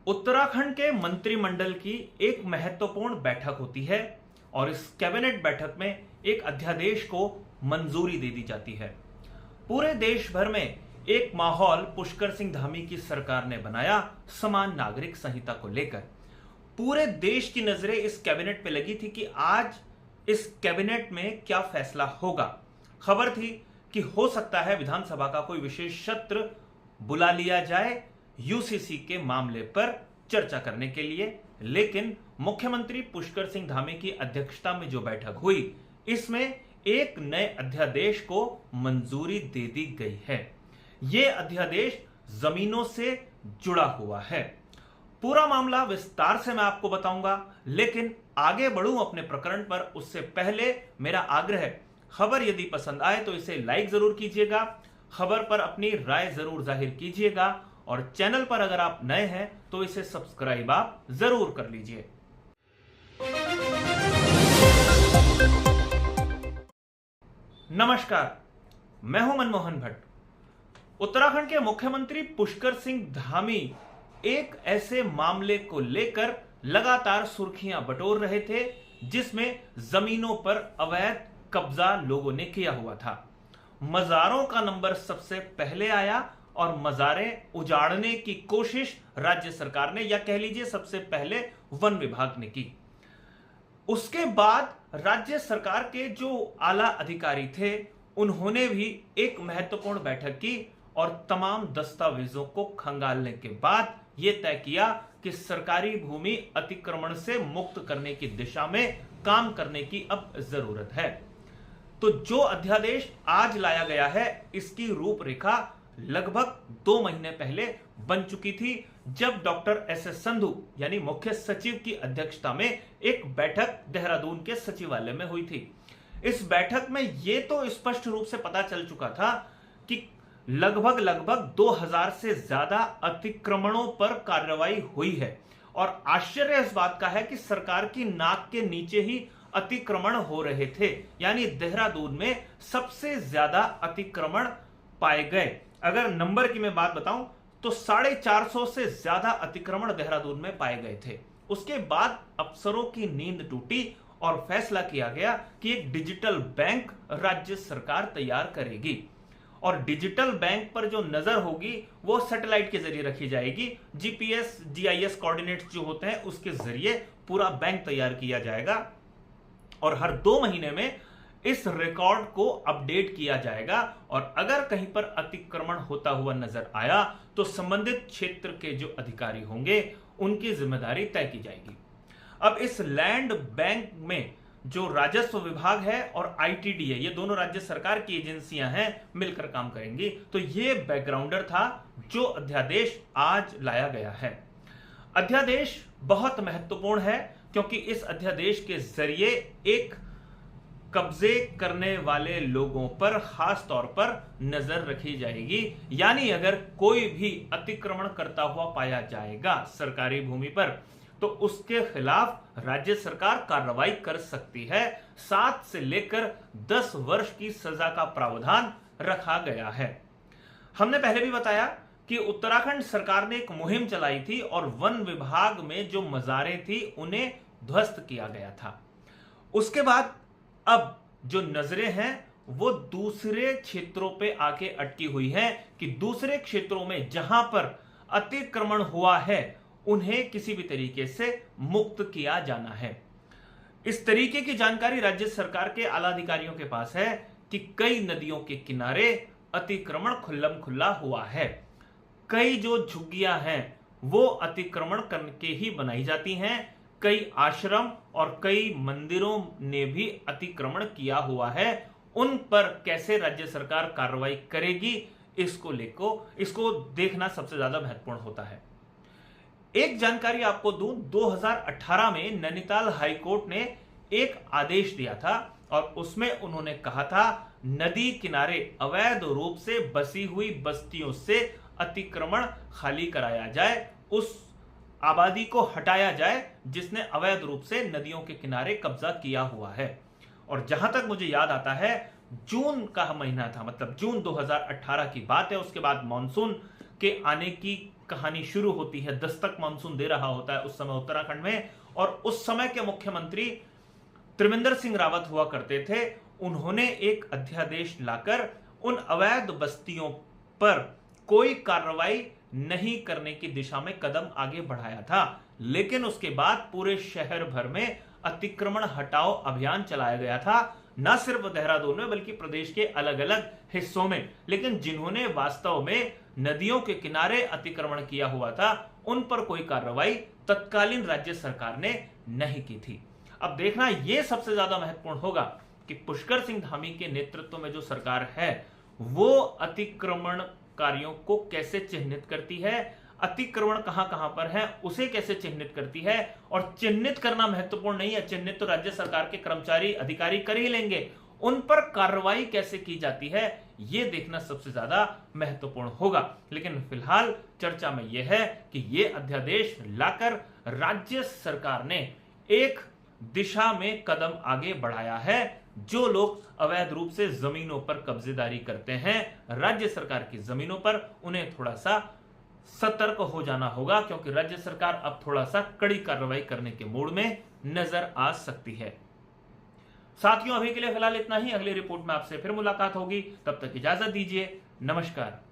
उत्तराखंड के मंत्रिमंडल की एक महत्वपूर्ण बैठक होती है और इस कैबिनेट बैठक में एक अध्यादेश को मंजूरी दे दी जाती है। पूरे देश भर में एक माहौल पुष्कर सिंह धामी की सरकार ने बनाया समान नागरिक संहिता को लेकर। पूरे देश की नजरें इस कैबिनेट पे लगी थी कि आज इस कैबिनेट में क्या फैसला होगा। खबर थी कि हो सकता है विधानसभा का कोई विशेष सत्र बुला लिया जाए यूसीसी के मामले पर चर्चा करने के लिए, लेकिन मुख्यमंत्री पुष्कर सिंह धामी की अध्यक्षता में जो बैठक हुई इसमें एक नए अध्यादेश को मंजूरी दे दी गई है। यह अध्यादेश जमीनों से जुड़ा हुआ है। पूरा मामला विस्तार से मैं आपको बताऊंगा, लेकिन आगे बढ़ूं अपने प्रकरण पर उससे पहले मेरा आग्रह है, खबर यदि पसंद आए तो इसे लाइक जरूर कीजिएगा, खबर पर अपनी राय जरूर जाहिर कीजिएगा और चैनल पर अगर आप नए हैं तो इसे सब्सक्राइब आप जरूर कर लीजिए। नमस्कार, मैं हूं मनमोहन भट्ट। उत्तराखंड के मुख्यमंत्री पुष्कर सिंह धामी एक ऐसे मामले को लेकर लगातार सुर्खियां बटोर रहे थे जिसमें जमीनों पर अवैध कब्जा लोगों ने किया हुआ था। मजारों का नंबर सबसे पहले आया और मजारें उजाड़ने की कोशिश राज्य सरकार ने, या कह लीजिए सबसे पहले वन विभाग ने की। उसके बाद राज्य सरकार के जो आला अधिकारी थे उन्होंने भी एक महत्वपूर्ण बैठक की और तमाम दस्तावेजों को खंगालने के बाद यह तय किया कि सरकारी भूमि अतिक्रमण से मुक्त करने की दिशा में काम करने की अब जरूरत है। तो जो अध्यादेश आज लाया गया है इसकी रूपरेखा लगभग 2 महीने पहले बन चुकी थी, जब डॉक्टर एस.एस. संधू यानी मुख्य सचिव की अध्यक्षता में एक बैठक देहरादून के सचिवालय में हुई थी। इस बैठक में यह तो स्पष्ट रूप से पता चल चुका था कि लगभग 2000 से ज्यादा अतिक्रमणों पर कार्रवाई हुई है और आश्चर्य इस बात का है कि सरकार की नाक के नीचे ही अतिक्रमण हो रहे थे। यानी देहरादून में सबसे ज्यादा अतिक्रमण पाए गए। अगर नंबर की मैं बात बताऊं तो 450 से ज्यादा अतिक्रमण देहरादून में पाए गए थे। उसके बाद अफसरों की नींद टूटी और फैसला किया गया कि एक डिजिटल बैंक राज्य सरकार तैयार करेगी और डिजिटल बैंक पर जो नजर होगी वो सैटेलाइट के जरिए रखी जाएगी। जीपीएस जीआईएस कोऑर्डिनेट्स जो होते हैं उसके जरिए पूरा बैंक तैयार किया जाएगा और हर 2 महीने में इस रिकॉर्ड को अपडेट किया जाएगा और अगर कहीं पर अतिक्रमण होता हुआ नजर आया तो संबंधित क्षेत्र के जो अधिकारी होंगे उनकी जिम्मेदारी तय की जाएगी। अब इस लैंड बैंक में जो राजस्व विभाग है और आईटीडी है, ये दोनों राज्य सरकार की एजेंसियां हैं, मिलकर काम करेंगी। तो ये बैकग्राउंडर था जो अध्यादेश आज लाया गया है। अध्यादेश बहुत महत्वपूर्ण है क्योंकि इस अध्यादेश के जरिए एक कब्जे करने वाले लोगों पर खास तौर पर नजर रखी जाएगी। यानी अगर कोई भी अतिक्रमण करता हुआ पाया जाएगा सरकारी भूमि पर तो उसके खिलाफ राज्य सरकार कार्रवाई कर सकती है। 7 से लेकर 10 वर्ष की सजा का प्रावधान रखा गया है। हमने पहले भी बताया कि उत्तराखंड सरकार ने एक मुहिम चलाई थी और वन विभाग में जो मजारें थी उन्हें ध्वस्त किया गया था। उसके बाद अब जो नजरें हैं वो दूसरे क्षेत्रों पे आके अटकी हुई हैं कि दूसरे क्षेत्रों में जहां पर अतिक्रमण हुआ है उन्हें किसी भी तरीके से मुक्त किया जाना है। इस तरीके की जानकारी राज्य सरकार के आला अधिकारियों के पास है कि कई नदियों के किनारे अतिक्रमण खुल्लम खुल्ला हुआ है। कई जो झुग्गियां हैं वो अतिक्रमण करके ही बनाई जाती हैं। कई आश्रम और कई मंदिरों ने भी अतिक्रमण किया हुआ है। उन पर कैसे राज्य सरकार कार्रवाई करेगी इसको देखना सबसे ज्यादा महत्वपूर्ण होता है। एक जानकारी आपको दूं, 2018 में नैनीताल हाईकोर्ट ने एक आदेश दिया था और उसमें उन्होंने कहा था नदी किनारे अवैध रूप से बसी हुई बस्तियों से अतिक्रमण खाली कराया जाए, उस आबादी को हटाया जाए जिसने अवैध रूप से नदियों के किनारे कब्जा किया हुआ है। और जहां तक मुझे याद आता है जून का महीना था, मतलब जून 2018 की बात है। उसके बाद मानसून के आने की कहानी शुरू होती है, दस्तक मानसून दे रहा होता है उस समय उत्तराखंड में। और उस समय के मुख्यमंत्री त्रिवेंद्र सिंह रावत हुआ करते थे। उन्होंने एक अध्यादेश लाकर उन अवैध बस्तियों पर कोई कार्रवाई नहीं करने की दिशा में कदम आगे बढ़ाया था। लेकिन उसके बाद पूरे शहर भर में अतिक्रमण हटाओ अभियान चलाया गया था, न सिर्फ देहरादून में बल्कि प्रदेश के अलग अलग हिस्सों में। लेकिन जिन्होंने वास्तव में नदियों के किनारे अतिक्रमण किया हुआ था, उन पर कोई कार्रवाई तत्कालीन राज्य सरकार ने नहीं की थी। अब देखना यह सबसे ज्यादा महत्वपूर्ण होगा कि पुष्कर सिंह धामी के नेतृत्व में जो सरकार है वो अतिक्रमणकारियों को कैसे चिन्हित करती है, अतिक्रमण कहां कहां पर है उसे कैसे चिन्हित करती है। और चिन्हित करना महत्वपूर्ण नहीं है, चिन्हित तो राज्य सरकार के कर्मचारी अधिकारी कर ही लेंगे, उन पर कार्रवाई कैसे की जाती है यह देखना सबसे ज्यादा महत्वपूर्ण होगा। लेकिन फिलहाल चर्चा में यह है कि यह अध्यादेश लाकर राज्य सरकार ने एक दिशा में कदम आगे बढ़ाया है। जो लोग अवैध रूप से जमीनों पर कब्जेदारी करते हैं राज्य सरकार की जमीनों पर, उन्हें थोड़ा सा सतर्क हो जाना होगा, क्योंकि राज्य सरकार अब थोड़ा सा कड़ी कार्रवाई करने के मूड में नजर आ सकती है। साथियों, अभी के लिए फिलहाल इतना ही। अगली रिपोर्ट में आपसे फिर मुलाकात होगी, तब तक इजाजत दीजिए। नमस्कार।